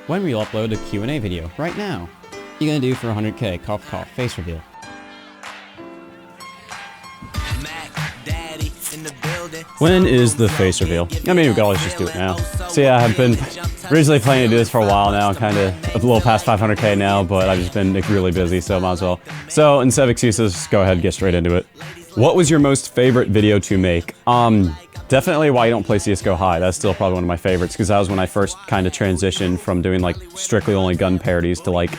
when we'll upload a Q&A video right now. You gonna do for 100k, cough cough, face reveal. When is the face reveal? I mean, we could always just do it now. So yeah, I've been originally planning to do this for a while now, kind of a little past 500k now, but I've just been really busy, so might as well. So instead of excuses, go ahead and get straight into it. What was your most favorite video to make? Definitely Why You Don't Play CSGO High. That's still probably one of my favorites, because that was when I first kind of transitioned from doing like strictly only gun parodies to like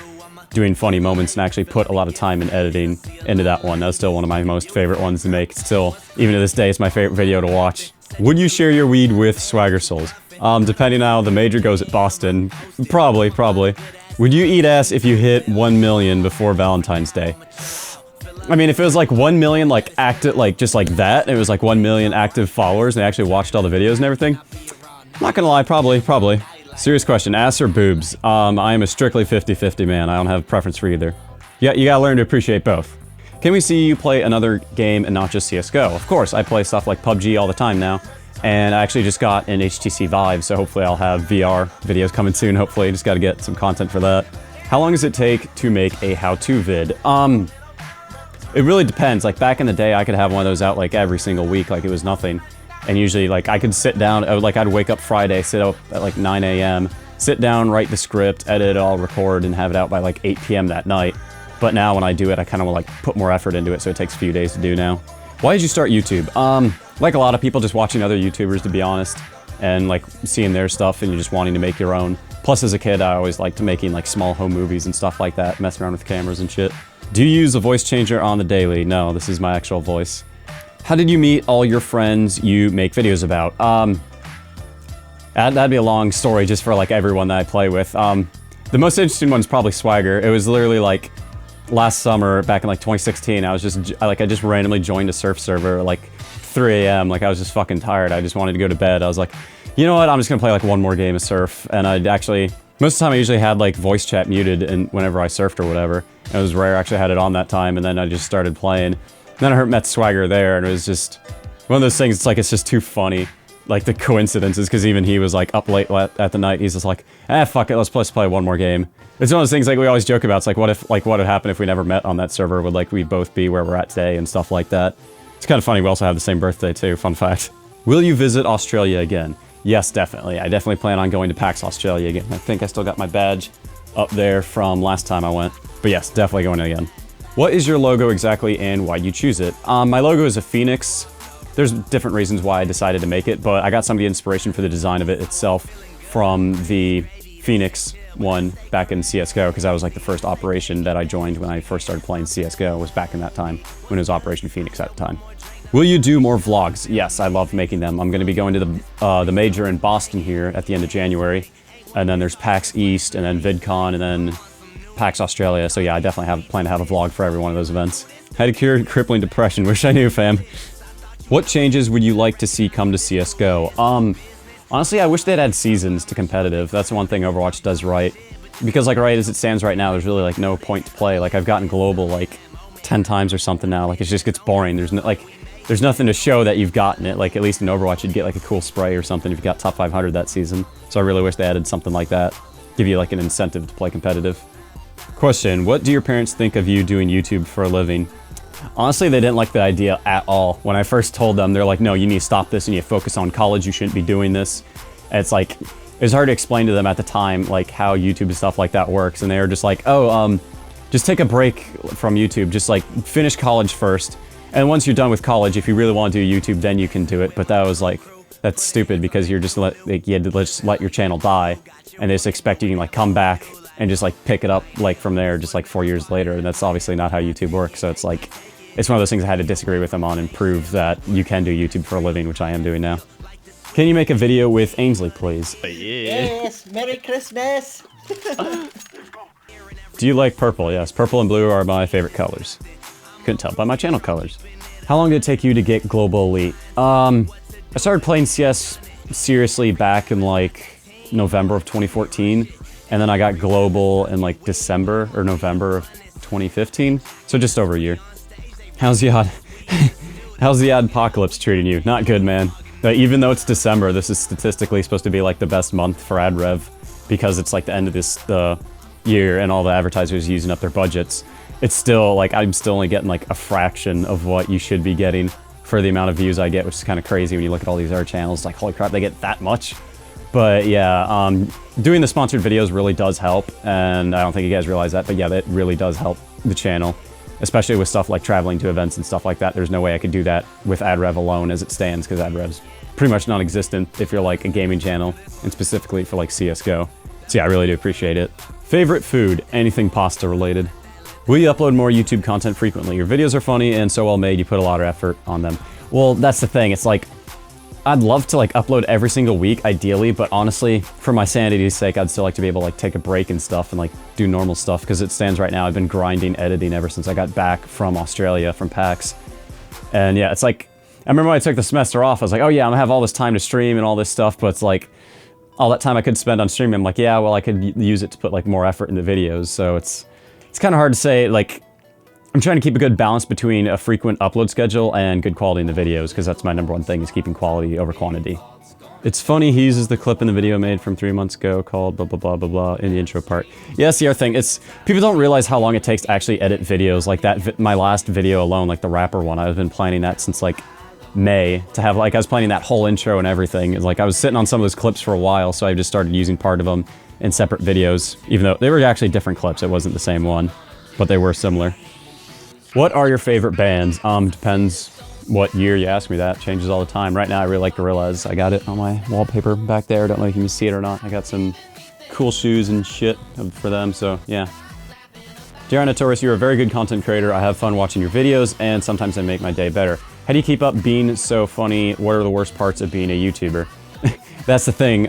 doing funny moments, and actually put a lot of time in editing into that one. That's still one of my most favorite ones to make. Still, even to this day, it's my favorite video to watch. Would you share your weed with Swagger Souls? Depending on how the major goes at Boston, probably. Would you eat ass if you hit 1 million before Valentine's Day? I mean, if it was like 1 million, like active, like just like that, it was like 1 million active followers, and they actually watched all the videos and everything. Not gonna lie, probably. Serious question, ass or boobs? I am a strictly 50-50 man. I don't have a preference for either. Yeah, you gotta learn to appreciate both. Can we see you play another game and not just CSGO? Of course, I play stuff like PUBG all the time now, and I actually just got an HTC Vive, so hopefully I'll have VR videos coming soon, hopefully. Just gotta get some content for that. How long does it take to make a how-to vid? It really depends. Like back in the day, I could have one of those out like every single week, like it was nothing. And usually, like, I could sit down, I'd wake up Friday, sit up at like 9 a.m., sit down, write the script, edit it all, record, and have it out by like 8 p.m. that night. But now when I do it, I kind of like put more effort into it, so it takes a few days to do now. Why did you start YouTube? Like a lot of people, just watching other YouTubers, to be honest, and like seeing their stuff, and you're just wanting to make your own. Plus, as a kid, I always liked making like small home movies and stuff like that, messing around with cameras and shit. Do you use a voice changer on the daily? No, this is my actual voice. How did you meet all your friends you make videos about? That'd be a long story just for like everyone that I play with. The most interesting one's probably Swagger. It was literally like last summer, back in like 2016, I just randomly joined a surf server at like 3 a.m. Like I was just fucking tired. I just wanted to go to bed. I was like, you know what? I'm just gonna play like one more game of surf. And I'd actually, most of the time I usually had like voice chat muted and whenever I surfed or whatever. It was rare I actually had it on that time, and then I just started playing. Then I met Swagger there, and it was just one of those things, it's like, it's just too funny. Like, the coincidences, because even he was, like, up late at the night, he's just like, fuck it, let's play one more game. It's one of those things, like, we always joke about, it's like, what would happen if we never met on that server? Would, like, we both be where we're at today, and stuff like that. It's kind of funny, we also have the same birthday, too, fun fact. Will you visit Australia again? Yes, definitely. I definitely plan on going to PAX Australia again. I think I still got my badge up there from last time I went. But yes, definitely going again. What is your logo exactly, and why'd you choose it? My logo is a phoenix. There's different reasons why I decided to make it, but I got some of the inspiration for the design of it itself from the Phoenix one back in CSGO, because that was like the first operation that I joined when I first started playing CSGO, was back in that time, when it was Operation Phoenix at the time. Will you do more vlogs? Yes, I love making them. I'm going to be going to the major in Boston here at the end of January, and then there's PAX East, and then VidCon, and then PAX Australia, so yeah, I definitely plan to have a vlog for every one of those events. How to cure crippling depression, wish I knew, fam. What changes would you like to see come to CSGO? Honestly, I wish they'd add seasons to competitive. That's the one thing Overwatch does right. Because like right as it stands right now, there's really like no point to play. Like I've gotten global like 10 times or something now, like it just gets boring. There's nothing to show that you've gotten it. Like at least in Overwatch, you'd get like a cool spray or something if you got top 500 that season. So I really wish they added something like that. Give you like an incentive to play competitive. Question, what do your parents think of you doing YouTube for a living? Honestly, they didn't like the idea at all. When I first told them, they're like, no, you need to stop this, you need to focus on college, you shouldn't be doing this. And it's like, it was hard to explain to them at the time, like how YouTube and stuff like that works. And they were just like, oh, just take a break from YouTube, just like finish college first. And once you're done with college, if you really want to do YouTube, then you can do it. But that was like, that's stupid, because you're just you had to just let your channel die. And they just expect you to like come back and just like pick it up like from there just like 4 years later, and that's obviously not how YouTube works. So it's like, it's one of those things I had to disagree with them on and prove that you can do YouTube for a living, which I am doing now. Can you make a video with Ainsley, please? Yeah. Yes, Merry Christmas! Do you like purple? Yes, purple and blue are my favorite colors. Couldn't tell by my channel colors. How long did it take you to get Global Elite? I started playing CS seriously back in like November of 2014. And then I got Global in like December or November of 2015. So just over a year. How's the Adpocalypse treating you? Not good, man. Even though it's December, this is statistically supposed to be like the best month for ad rev. because it's like the end of the year and all the advertisers using up their budgets, it's still like I'm still only getting like a fraction of what you should be getting for the amount of views I get, which is kind of crazy when you look at all these other channels. Like, holy crap, they get that much. But yeah, doing the sponsored videos really does help, and I don't think you guys realize that, but yeah, that really does help the channel, especially with stuff like traveling to events and stuff like that. There's no way I could do that with ad rev alone as it stands, because ad rev's pretty much non-existent if you're like a gaming channel, and specifically for like CSGO. So yeah, I really do appreciate it. Favorite food, anything pasta related. Will you upload more YouTube content frequently? Your videos are funny and so well made, you put a lot of effort on them. Well, that's the thing, it's like, I'd love to like upload every single week, ideally, but honestly, for my sanity's sake, I'd still like to be able to like take a break and stuff and like do normal stuff, because it stands right now, I've been grinding editing ever since I got back from Australia, from PAX. And yeah, it's like, I remember when I took the semester off, I was like, oh yeah, I'm gonna have all this time to stream and all this stuff, but it's like, all that time I could spend on streaming, I'm like, yeah, well, I could use it to put like more effort into videos, so it's kind of hard to say, like, I'm trying to keep a good balance between a frequent upload schedule and good quality in the videos, because that's my #1 thing, is keeping quality over quantity. It's funny, he uses the clip in the video made from 3 months ago called blah blah blah blah blah in the intro part. Yeah, that's the other thing, it's, people don't realize how long it takes to actually edit videos, like that, my last video alone, like the rapper one, I've been planning that since like May, to have like, I was planning that whole intro and everything. It's like I was sitting on some of those clips for a while, so I just started using part of them in separate videos, even though they were actually different clips, it wasn't the same one, but they were similar. What are your favorite bands? Depends what year you ask me that, changes all the time. Right now I really like Gorillaz, I got it on my wallpaper back there, don't know if you can see it or not. I got some cool shoes and shit for them, so yeah. Dear INOTORIOUS, you're a very good content creator, I have fun watching your videos, and sometimes they make my day better. How do you keep up being so funny? What are the worst parts of being a YouTuber? That's the thing,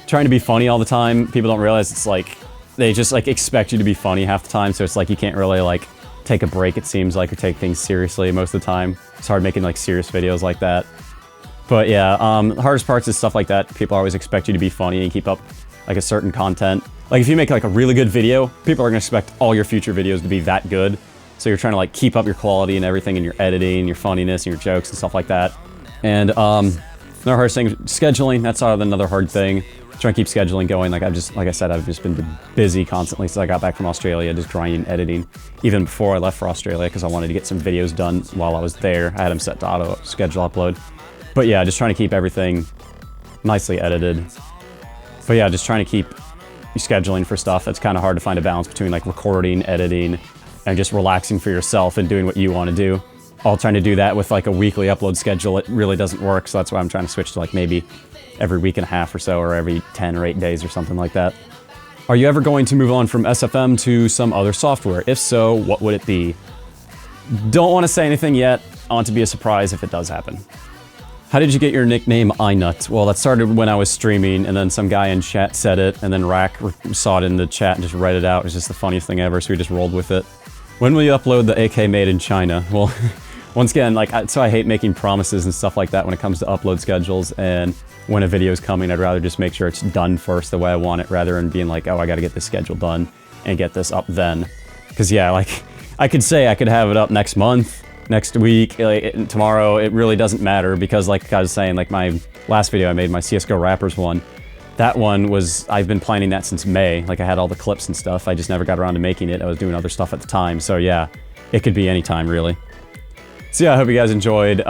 trying to be funny all the time, people don't realize it's like, they just like expect you to be funny half the time, so it's like you can't really like take a break, it seems like, or take things seriously most of the time. It's hard making like serious videos like that. But yeah, the hardest parts is stuff like that. People always expect you to be funny and keep up like a certain content. Like if you make like a really good video, people are gonna expect all your future videos to be that good. So you're trying to like keep up your quality and everything in your editing, your funniness, and your jokes and stuff like that. And another hardest thing, scheduling, that's another hard thing. Trying to keep scheduling going, like I said, I've just been busy constantly since I got back from Australia, just grinding editing, even before I left for Australia, because I wanted to get some videos done while I was there. I had them set to auto schedule upload. But yeah, just trying to keep everything nicely edited. But yeah, just trying to keep scheduling for stuff. It's kind of hard to find a balance between like recording, editing, and just relaxing for yourself and doing what you want to do. All trying to do that with like a weekly upload schedule, it really doesn't work, so that's why I'm trying to switch to like maybe every week and a half or so, or every 10 or 8 days or something like that. Are you ever going to move on from SFM to some other software? If so, what would it be? Don't want to say anything yet. I want it to be a surprise if it does happen. How did you get your nickname INUT? Well, that started when I was streaming, and then some guy in chat said it, and then Rack saw it in the chat and just read it out. It was just the funniest thing ever, so we just rolled with it. When will you upload the AK made in China? Well, once again, like, so I hate making promises and stuff like that when it comes to upload schedules, and when a video is coming, I'd rather just make sure it's done first the way I want it, rather than being like, oh, I gotta get this schedule done and get this up then. Because yeah, like, I could say I could have it up next month, next week, like, tomorrow, it really doesn't matter, because like I was saying, like my last video I made, my CSGO Rappers one, that one was, I've been planning that since May, like I had all the clips and stuff, I just never got around to making it, I was doing other stuff at the time, so yeah, it could be any time really. So yeah, I hope you guys enjoyed.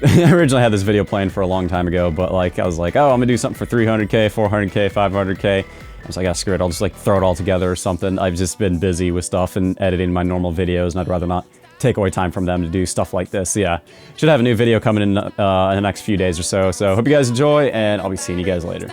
I originally had this video planned for a long time ago, but like, I was like, oh, I'm gonna do something for 300k, 400k, 500k. I was like, ah, screw it, I'll just like throw it all together or something. I've just been busy with stuff and editing my normal videos, and I'd rather not take away time from them to do stuff like this. So yeah, should have a new video coming in the next few days or so. So hope you guys enjoy, and I'll be seeing you guys later.